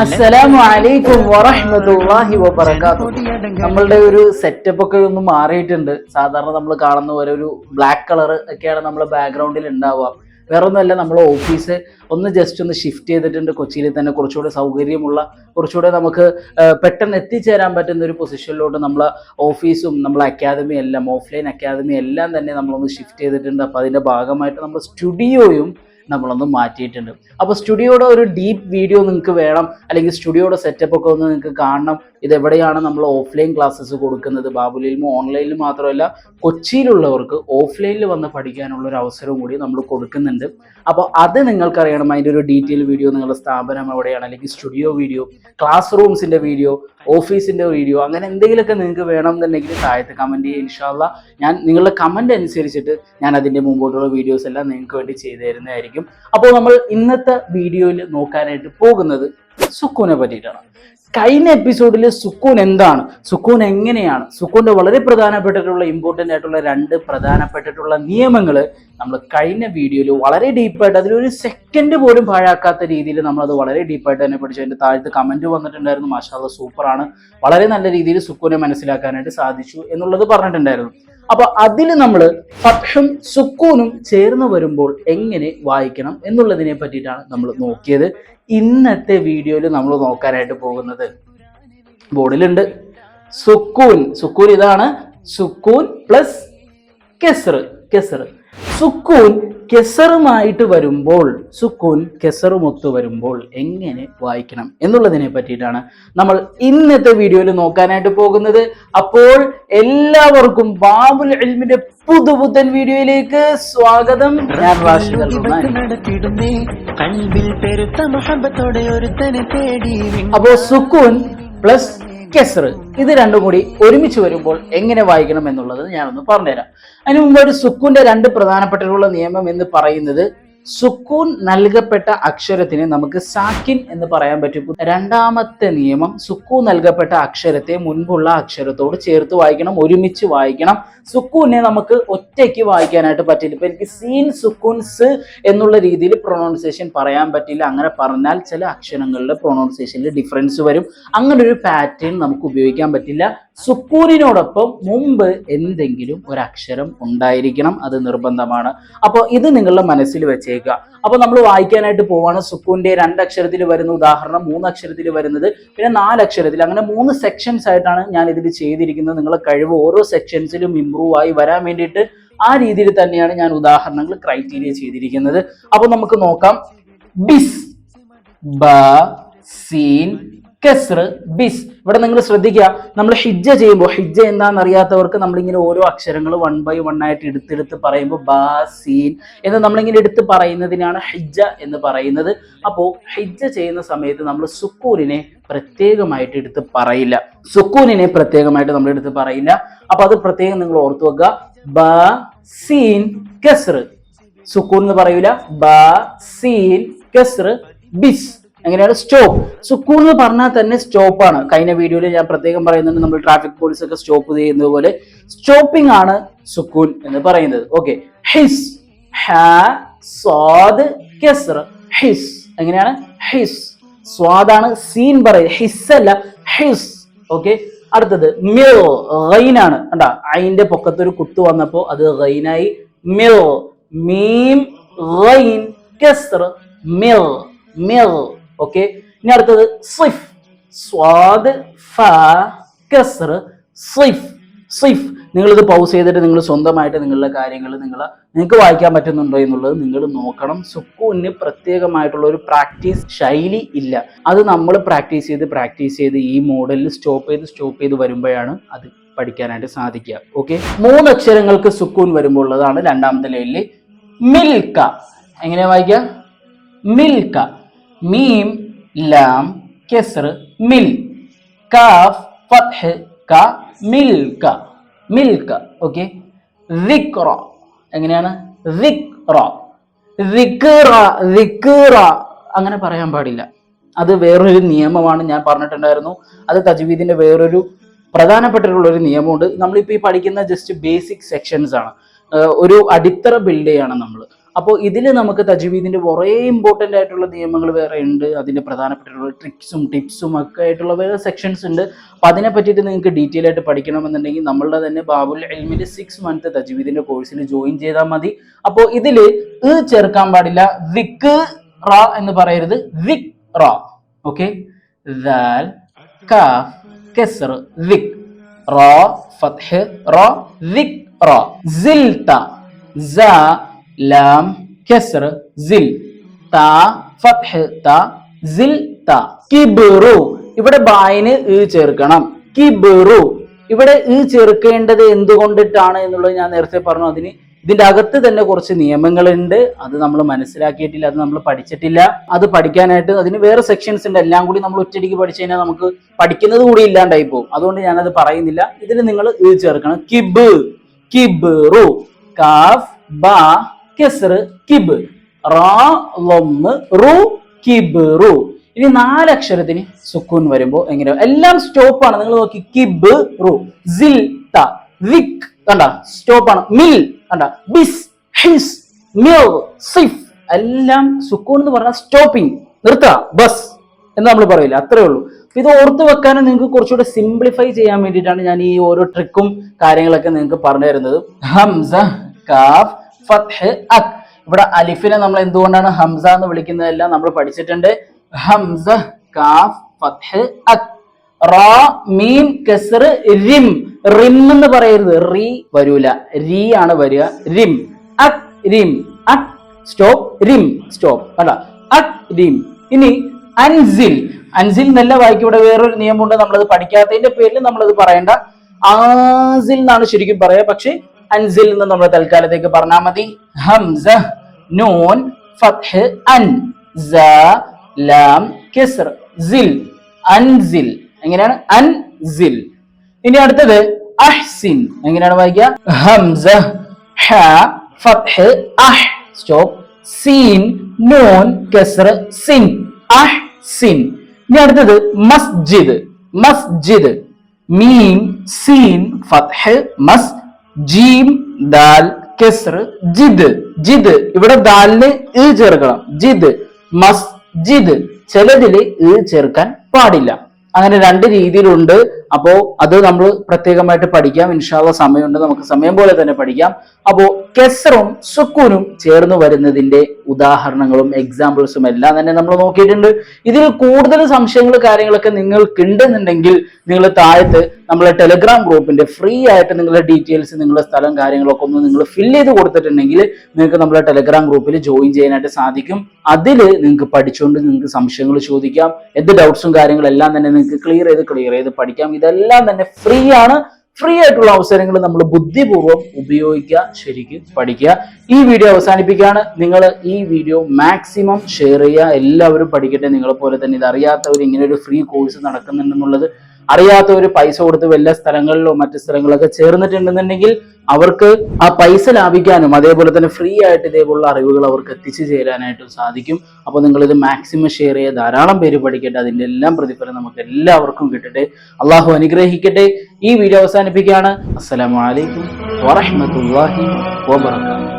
അസ്സലാമു അലൈക്കും വറഹ്മത്തുള്ളാഹി വബറകാതുഹു. നമ്മളുടെ ഒരു സെറ്റപ്പ് ഒക്കെ ഒന്ന് മാറിയിട്ടുണ്ട്. സാധാരണ നമ്മൾ കാണുന്ന പോലെ ഒരു ബ്ലാക്ക് കളർ ഒക്കെയാണ് നമ്മുടെ ബാക്ക്ഗ്രൗണ്ടിൽ ഉണ്ടാവുക. വേറൊന്നുമല്ല, നമ്മൾ ഓഫീസ് ഒന്ന് ജസ്റ്റ് ഒന്ന് ഷിഫ്റ്റ് ചെയ്തിട്ടുണ്ട്. കൊച്ചിയിൽ തന്നെ കുറച്ചുകൂടെ സൗകര്യമുള്ള, കുറച്ചുകൂടെ നമുക്ക് പെട്ടെന്ന് എത്തിച്ചേരാൻ പറ്റുന്ന ഒരു പൊസിഷനിലോട്ട് നമ്മളെ ഓഫീസും നമ്മളെ അക്കാദമി എല്ലാം, ഓഫ്ലൈൻ അക്കാദമി എല്ലാം തന്നെ നമ്മളൊന്ന് ഷിഫ്റ്റ് ചെയ്തിട്ടുണ്ട്. അപ്പോൾ അതിൻ്റെ ഭാഗമായിട്ട് നമ്മൾ സ്റ്റുഡിയോയും നമ്മളൊന്ന് മാറ്റിയിട്ടുണ്ട്. അപ്പോൾ സ്റ്റുഡിയോയുടെ ഒരു ഡീപ്പ് വീഡിയോ നിങ്ങൾക്ക് വേണം, അല്ലെങ്കിൽ സ്റ്റുഡിയോയുടെ സെറ്റപ്പ് ഒക്കെ ഒന്ന് നിങ്ങൾക്ക് കാണണം. ഇതെവിടെയാണ് നമ്മൾ ഓഫ്ലൈൻ ക്ലാസ്സസ് കൊടുക്കുന്നത്, ബാബുലിലും ഓൺലൈനിൽ മാത്രമല്ല കൊച്ചിയിലുള്ളവർക്ക് ഓഫ്ലൈനിൽ വന്ന് പഠിക്കാനുള്ള ഒരു അവസരവും കൂടി നമ്മൾ കൊടുക്കുന്നുണ്ട്. അപ്പോൾ അത് നിങ്ങൾക്കറിയണം. അതിൻ്റെ ഒരു ഡീറ്റെയിൽ വീഡിയോ, നിങ്ങളുടെ സ്ഥാപനം എവിടെയാണ്, അല്ലെങ്കിൽ സ്റ്റുഡിയോ വീഡിയോ, ക്ലാസ് റൂംസിൻ്റെ വീഡിയോ, ഓഫീസിൻ്റെ വീഡിയോ, അങ്ങനെ എന്തെങ്കിലുമൊക്കെ നിങ്ങൾക്ക് വേണമെന്നുണ്ടെങ്കിൽ താഴത്ത് കമൻറ്റ് ചെയ്യുക. ഇൻഷാ അല്ലാ ഞാൻ നിങ്ങളുടെ കമൻറ്റ് അനുസരിച്ചിട്ട് ഞാൻ അതിൻ്റെ മുമ്പോട്ടുള്ള വീഡിയോസ് എല്ലാം നിങ്ങൾക്ക് വേണ്ടി ചെയ്തു തരുന്നതായിരിക്കും. അപ്പോൾ നമ്മൾ ഇന്നത്തെ വീഡിയോയിൽ നോക്കാനായിട്ട് പോകുന്നത് സുക്കൂനെ പറ്റിയിട്ടാണ്. കഴിഞ്ഞ എപ്പിസോഡിൽ സുക്കൂൻ എന്താണ്, സുക്കൂൻ എങ്ങനെയാണ്, സുക്കൂന്റെ വളരെ പ്രധാനപ്പെട്ടിട്ടുള്ള ഇമ്പോർട്ടൻ്റ് ആയിട്ടുള്ള രണ്ട് പ്രധാനപ്പെട്ടിട്ടുള്ള നിയമങ്ങൾ നമ്മൾ കഴിഞ്ഞ വീഡിയോയിൽ വളരെ ഡീപ്പായിട്ട്, അതിലൊരു സെക്കൻഡ് പോലും പാഴാക്കാത്ത രീതിയിൽ നമ്മളത് വളരെ ഡീപ്പായിട്ട് തന്നെ പഠിച്ചു. അതിൻ്റെ താഴത്ത് കമൻറ്റ് വന്നിട്ടുണ്ടായിരുന്നു, മാഷാ അല്ലാഹ് സൂപ്പറാണ്, വളരെ നല്ല രീതിയിൽ സുക്കൂനെ മനസ്സിലാക്കാനായിട്ട് സാധിച്ചു എന്നുള്ളത് പറഞ്ഞിട്ടുണ്ടായിരുന്നു. അപ്പൊ അതിൽ നമ്മൾ ഫത്ഹും സുക്കൂനും ചേർന്ന് വരുമ്പോൾ എങ്ങനെ വായിക്കണം എന്നുള്ളതിനെ പറ്റിയിട്ടാണ് നമ്മൾ നോക്കിയത്. ഇന്നത്തെ വീഡിയോയിൽ നമ്മൾ നോക്കാനായിട്ട് പോകുന്നത് ബോർഡിലുണ്ട് സുക്കൂൻ. സുക്കൂൻ ഇതാണ്, സുക്കൂൻ പ്ലസ് കെസർ. സുക്കൂൻ കെസറുമായിട്ട് വരുമ്പോൾ, സുക്കൂൻ കെസറുമൊത്ത് വരുമ്പോൾ എങ്ങനെ വായിക്കണം എന്നുള്ളതിനെ പറ്റിയിട്ടാണ് നമ്മൾ ഇന്നത്തെ വീഡിയോയിൽ നോക്കാനായിട്ട് പോകുന്നത്. അപ്പോൾ എല്ലാവർക്കും ബാബുൽ ഇൽമിന്റെ പുതുപുത്തൻ വീഡിയോയിലേക്ക് സ്വാഗതം. ഞാൻ റാഷിദ് അൽ റഹ്മാൻ. അപ്പോൾ സുക്കൂൻ പ്ലസ് കെസർ ഇത് രണ്ടും കൂടി ഒരുമിച്ച് വരുമ്പോൾ എങ്ങനെ വായിക്കണം എന്നുള്ളത് ഞാനൊന്ന് പറഞ്ഞുതരാം. അതിന് മുമ്പായിട്ട് സുക്കൂന്റെ രണ്ട് പ്രധാനപ്പെട്ടിട്ടുള്ള നിയമം എന്ന് പറയുന്നത്, സുക്കൂൻ നൽകപ്പെട്ട അക്ഷരത്തിന് നമുക്ക് സാക്കിൻ എന്ന് പറയാൻ പറ്റും. രണ്ടാമത്തെ നിയമം, സുക്കൂൻ നൽകപ്പെട്ട അക്ഷരത്തെ മുൻപുള്ള അക്ഷരത്തോട് ചേർത്ത് വായിക്കണം, ഒരുമിച്ച് വായിക്കണം. സുക്കൂനെ നമുക്ക് ഒറ്റയ്ക്ക് വായിക്കാനായിട്ട് പറ്റില്ല. ഇപ്പൊ എനിക്ക് സീൻ സുക്കൂൻ സ് എന്നുള്ള രീതിയിൽ പ്രൊണൗൺസിയേഷൻ പറയാൻ പറ്റില്ല. അങ്ങനെ പറഞ്ഞാൽ ചില അക്ഷരങ്ങളുടെ പ്രൊണൗൺസിയേഷനിൽ ഡിഫറൻസ് വരും. അങ്ങനെ ഒരു പാറ്റേൺ നമുക്ക് ഉപയോഗിക്കാൻ പറ്റില്ല. സുക്കൂനിനോടൊപ്പം മുമ്പ് എന്തെങ്കിലും ഒരു അക്ഷരം ഉണ്ടായിരിക്കണം, അത് നിർബന്ധമാണ്. അപ്പോൾ ഇത് നിങ്ങളുടെ മനസ്സിൽ വെച്ചേക്കുക. അപ്പൊ നമ്മൾ വായിക്കാനായിട്ട് പോവാണ്. സുക്കൂന്റെ 2 അക്ഷരത്തിൽ വരുന്ന ഉദാഹരണം, 3 അക്ഷരത്തിൽ വരുന്നത്, പിന്നെ 4 അക്ഷരത്തിൽ, അങ്ങനെ 3 സെക്ഷൻസ് ആയിട്ടാണ് ഞാൻ ഇതിൽ ചെയ്തിരിക്കുന്നത്. നിങ്ങളുടെ കഴിവ് ഓരോ സെക്ഷൻസിലും ഇംപ്രൂവ് ആയി വരാൻ വേണ്ടിയിട്ട് ആ രീതിയിൽ തന്നെയാണ് ഞാൻ ഉദാഹരണങ്ങൾ ക്രൈറ്റീരിയ ചെയ്തിരിക്കുന്നത്. അപ്പൊ നമുക്ക് നോക്കാം. ബിസ്, ബ, സീൻ, കെസ്ർ, ബിസ്. ഇവിടെ നിങ്ങൾ ശ്രദ്ധിക്കുക, നമ്മൾ ഹിജ്ജ ചെയ്യുമ്പോൾ, ഹിജ്ജ എന്താണെന്ന് അറിയാത്തവർക്ക് നമ്മളിങ്ങനെ ഓരോ അക്ഷരങ്ങൾ 1 by 1 ആയിട്ട് എടുത്തെടുത്ത് പറയുമ്പോൾ ബ, സീൻ എന്ന് നമ്മളിങ്ങനെ എടുത്ത് പറയുന്നതിനാണ് ഹിജ്ജ എന്ന് പറയുന്നത്. അപ്പോൾ ഹിജ്ജ ചെയ്യുന്ന സമയത്ത് നമ്മൾ സുക്കൂനിനെ പ്രത്യേകമായിട്ട് എടുത്ത് പറയില്ല. സുക്കൂനിനെ പ്രത്യേകമായിട്ട് നമ്മൾ എടുത്ത് പറയില്ല. അപ്പൊ അത് പ്രത്യേകം നിങ്ങൾ ഓർത്തു വെക്കുക. ബ, സീൻ, കെസ്ർ. സുക്കൂൻ എന്ന് പറയൂല. ബ, സീൻ, കെസ്ർ, ബിസ്. എങ്ങനെയാണ് സ്റ്റോപ്പ്. സുക്കൂൺ എന്ന് പറഞ്ഞാൽ തന്നെ സ്റ്റോപ്പാണ്. കഴിഞ്ഞ വീഡിയോയിൽ ഞാൻ പ്രത്യേകം പറയുന്നുണ്ട്, നമ്മൾ ട്രാഫിക് പോലീസ് ഒക്കെ സ്റ്റോപ്പ് ചെയ്യുന്നത് പോലെ സ്റ്റോപ്പിംഗ് ആണ് സുക്കൂൻ എന്ന് പറയുന്നത്. ഓക്കെ. ഹിസ്, ഹ, സ്വാദ്, കെസ്ർ, ഹിസ്. എങ്ങനെയാണ്? ഹിസ്. സ്വാദാണ്, സീൻ പറയുന്നത്, ഹിസ് അല്ല, ഹിസ്. ഓക്കെ. അടുത്തത് മിൽ, ഗൈനാണ്. കണ്ടാ, അയിന്റെ പൊക്കത്തൊരു കുത്തു വന്നപ്പോ അത് ഗൈനായി. മിൽ, മീം, ഗൈൻ, കെസ്ർ, മിൽ, മിൽ. ഓക്കെ. ഇനി അടുത്തത് സിഫ്, സ്വാദ്, ഫ, കെസ്ർ, സിഫ്, സിഫ്. നിങ്ങളിത് പൗസ് ചെയ്തിട്ട് നിങ്ങൾ സ്വന്തമായിട്ട് നിങ്ങളുടെ കാര്യങ്ങൾ നിങ്ങൾക്ക് വായിക്കാൻ പറ്റുന്നുണ്ടോ എന്നുള്ളത് നിങ്ങൾ നോക്കണം. സുക്കൂന് പ്രത്യേകമായിട്ടുള്ള ഒരു പ്രാക്ടീസ് ശൈലി ഇല്ല. അത് നമ്മൾ പ്രാക്ടീസ് ചെയ്ത് ഈ മോഡലിൽ സ്റ്റോപ്പ് ചെയ്ത് വരുമ്പോഴാണ് അത് പഠിക്കാനായിട്ട് സാധിക്കുക. ഓക്കെ. 3 അക്ഷരങ്ങൾക്ക് സുക്കൂൻ വരുമ്പോൾ ഉള്ളതാണ് രണ്ടാമത്തെ ലൈനിൽ. മിൽക്ക. എങ്ങനെയാ വായിക്കുക? മിൽക്ക. മീം, ലാം, കെസ്ർ, മിൽ, കാഫ്, ഫത്ഹ്, ക, മിൽക്ക, മിൽക്ക. ഓക്കെ. റിക്റ. എങ്ങനെയാണ്? റിക്റ, റിക്റ, റിക്റ. അങ്ങനെ പറയാൻ പാടില്ല. അത് വേറൊരു നിയമമാണ്, ഞാൻ പറഞ്ഞിട്ടുണ്ടായിരുന്നു. അത് തജ്വീദിന്റെ വേറൊരു പ്രധാനപ്പെട്ടിട്ടുള്ള ഒരു നിയമമുണ്ട്. നമ്മളിപ്പോൾ ഈ പഠിക്കുന്ന ജസ്റ്റ് ബേസിക് സെക്ഷൻസ് ആണ്, ഒരു അടിത്തറ ബിൽഡ് ചെയ്യാണ് നമ്മൾ. അപ്പോൾ ഇതിൽ നമുക്ക് തജ്വീദിന്റെ കുറേ ഇമ്പോർട്ടൻ്റ് ആയിട്ടുള്ള നിയമങ്ങൾ വേറെ ഉണ്ട്, അതിന്റെ പ്രധാനപ്പെട്ടുള്ള ട്രിക്സും ടിപ്സും ഒക്കെ ആയിട്ടുള്ള വേറെ സെക്ഷൻസ് ഉണ്ട്. അപ്പോൾ അതിനെ പറ്റിയിട്ട് നിങ്ങൾക്ക് ഡീറ്റെയിൽ ആയിട്ട് പഠിക്കണമെന്നുണ്ടെങ്കിൽ നമ്മളുടെ തന്നെ ബാബുൽ ഇൽമിൽ 6 മന്ത് തജ്വീദിന്റെ കോഴ്സിൽ ജോയിൻ ചെയ്താൽ മതി. അപ്പോൾ ഇതിൽ ചേർക്കാൻ പാടില്ല, വിക് റ എന്ന് പറയരുത്, വിക് റ. ഓക്കെ, ദാൽ കാഫ് കസ്ർ വിക്, റ ഫത്ഹ് റ വിക് റ. സിൽത സ ലാം കസ്ർ സിൽ, ത ഫത്ഹ് ത സിൽ ത. കിബ്റു, ഇവിടെ ബായിന് ചേർക്കണം. കിബ്റു, ഇവിടെ ചേർക്കേണ്ടത് എന്തുകൊണ്ടിട്ടാണ് എന്നുള്ളത് ഞാൻ നേരത്തെ പറഞ്ഞു. അതിന് ഇതിന്റെ അകത്ത് തന്നെ കുറച്ച് നിയമങ്ങളുണ്ട്, അത് നമ്മൾ മനസ്സിലാക്കിയിട്ടില്ല, അത് നമ്മൾ പഠിച്ചിട്ടില്ല. അത് പഠിക്കാനായിട്ട് അതിന് വേറെ സെക്ഷൻസ് ഉണ്ട്. എല്ലാം കൂടി നമ്മൾ ഒറ്റയടിക്ക് പഠിച്ചു കഴിഞ്ഞാൽ നമുക്ക് പഠിക്കുന്നത് കൂടി ഇല്ലാണ്ടായി പോകും. അതുകൊണ്ട് ഞാനത് പറയുന്നില്ല. ഇതിൽ നിങ്ങൾ ചേർക്കണം. കിബ്, കിബ്റു, കാഫ് ബ കസ്ർ കിബ്, റാ ലൊമ്മ് റു കിബ്റു. ഇനി 4 അക്ഷരത്തിന് സുക്കൂൻ വരുമ്പോ എങ്ങനെ? എല്ലാം സ്റ്റോപ്പ് ആണ്. നിങ്ങൾ നോക്കി, കിബ് റു, സിൽ ത, വിക് കണ്ട സ്റ്റോപ്പ് ആണ്. മിൽ കണ്ട, ബിസ് ഹിസ് മിൽ സിഫ്, എല്ലാം സുക്കൂൻ എന്ന് പറഞ്ഞാൽ സ്റ്റോപ്പിംഗ്, നിർത്തുക, ബസ് എന്ന് നമ്മൾ പറയില്ല, അത്രേ ഉള്ളൂ. ഇത് ഓർത്ത് വെക്കാനും നിങ്ങൾക്ക് കുറച്ചുകൂടെ സിംപ്ലിഫൈ ചെയ്യാൻ വേണ്ടിയിട്ടാണ് ഞാൻ ഈ ഓരോ ട്രിക്കും കാര്യങ്ങളൊക്കെ നിങ്ങൾക്ക് പറഞ്ഞു തരുന്നത്. ഹംസ കാഫ് ഫത്ഹ് അക്. ഇവിടെ അലിഫിനെ നമ്മൾ എന്തുകൊണ്ടാണ് ഹംസ എന്ന് വിളിക്കുന്നതെല്ലാം നമ്മൾ പഠിച്ചിട്ടുണ്ട്. ഹംസ കാഫ് ഫത്ഹ് അക്. റാ മീം കസ്ർ റിം, റിം എന്ന് പറയരുത്, റീ വരൂല, രീ ആണ് വരിക. റിം അക് റിം, അക് സ്റ്റോപ്പ്, റിം സ്റ്റോപ്പ്, അല്ല അക് റിം. ഇനി അൻസിൽ, അൻസിൽ എന്നല്ല വായിക്കും. ഇവിടെ വേറൊരു നിയമമുണ്ട്, നമ്മളത് പഠിക്കാത്തതിന്റെ പേരിൽ നമ്മളത് പറയണ്ട. ആസിൽ എന്നാണ് ശരിക്കും പറയാ, പക്ഷെ അൻസിൽ എന്ന് നമ്മൾ തൽക്കാലത്തേക്ക് പറഞ്ഞാൽ മതി. ഹംസ നൂൻ ഫത്ഹ് അൻ, സ ലാം കസ്ർ സിൽ, അൻസിൽ. എങ്ങനെയാണ്? അൻസിൽ. ഇനി അടുത്തത് അഹ്സിൻ. എങ്ങനെയാണ് വായിക്കുക? ഹംസ ഹ ഫത്ഹ് അഹ് സ്റ്റോപ്പ്, സീൻ നൂൻ കസ്ർ സിൻ, അഹ്സിൻ. ഇനി അടുത്തത് മസ്ജിദ്, മസ്ജിദ്, മീം സീൻ ഫത്ഹ് മസ്, ജീം ദാൽ കസ്ർ ജിദ്, ജിദ്. ഇവിടെ ദാലിന് ചേർക്കണം, ജിദ്. മസ്ജിദ്, ചിലതില് ചേർക്കാൻ പാടില്ല. അങ്ങനെ 2 രീതിയിലുണ്ട്. അപ്പോ അത് നമ്മൾ പ്രത്യേകമായിട്ട് പഠിക്കാം. ഇൻഷാള്ള സമയമുണ്ട്, നമുക്ക് സമയം പോലെ തന്നെ പഠിക്കാം. അപ്പോ കെസ്റും സുക്കൂനും ചേർന്ന് വരുന്നതിന്റെ ഉദാഹരണങ്ങളും എക്സാമ്പിൾസും എല്ലാം തന്നെ നമ്മൾ നോക്കിയിട്ടുണ്ട്. ഇതിൽ കൂടുതൽ സംശയങ്ങൾ കാര്യങ്ങളൊക്കെ നിങ്ങൾക്ക് ഉണ്ടെന്നുണ്ടെങ്കിൽ നിങ്ങൾ താഴത്ത് നമ്മളെ ടെലഗ്രാം ഗ്രൂപ്പിന്റെ ഫ്രീ ആയിട്ട് നിങ്ങളുടെ ഡീറ്റെയിൽസ്, നിങ്ങളുടെ സ്ഥലം കാര്യങ്ങളൊക്കെ ഒന്ന് നിങ്ങൾ ഫില്ല് ചെയ്ത് കൊടുത്തിട്ടുണ്ടെങ്കിൽ നിങ്ങൾക്ക് നമ്മുടെ ടെലഗ്രാം ഗ്രൂപ്പിൽ ജോയിൻ ചെയ്യാനായിട്ട് സാധിക്കും. അതിൽ നിങ്ങൾക്ക് പഠിച്ചുകൊണ്ട് നിങ്ങൾക്ക് സംശയങ്ങൾ ചോദിക്കാം. എന്ത് ഡൗട്ട്സും കാര്യങ്ങളും എല്ലാം തന്നെ നിങ്ങൾക്ക് ക്ലിയർ ചെയ്ത് പഠിക്കാം. ഇതെല്ലാം തന്നെ ഫ്രീ ആണ്. ഫ്രീ ആയിട്ടുള്ള അവസരങ്ങൾ നമ്മൾ ബുദ്ധിപൂർവ്വം ഉപയോഗിക്കുക, ശരിക്കും പഠിക്കുക. ഈ വീഡിയോ അവസാനിപ്പിക്കുകയാണ്. നിങ്ങൾ ഈ വീഡിയോ മാക്സിമം ഷെയർ ചെയ്യുക, എല്ലാവരും പഠിക്കട്ടെ. നിങ്ങളെ പോലെ തന്നെ ഇത് അറിയാത്തവർ, ഇങ്ങനെ ഒരു ഫ്രീ കോഴ്സ് നടക്കുന്നുണ്ടെന്നുള്ളത് അറിയാത്തവർ പൈസ കൊടുത്ത് വല്ല സ്ഥലങ്ങളിലോ മറ്റു സ്ഥലങ്ങളൊക്കെ ചേർന്നിട്ടുണ്ടെന്നുണ്ടെങ്കിൽ അവർക്ക് ആ പൈസ ലാഭിക്കാനും അതേപോലെ തന്നെ ഫ്രീ ആയിട്ട് ഇതേപോലുള്ള അറിവുകൾ അവർക്ക് എത്തിച്ചു ചേരാനായിട്ടും സാധിക്കും. അപ്പോൾ നിങ്ങളിത് മാക്സിമം ഷെയർ ചെയ്യുക, ധാരാളം പേര് പഠിക്കട്ടെ. അതിന്റെ എല്ലാം പ്രതിഫലം നമുക്ക് എല്ലാവർക്കും കിട്ടട്ടെ. അള്ളാഹു അനുഗ്രഹിക്കട്ടെ. ഈ വീഡിയോ അവസാനിപ്പിക്കുകയാണ്. അസ്സലാമു അലൈക്കും വറഹ്മത്തുള്ളാഹി വബറകാതുഹു.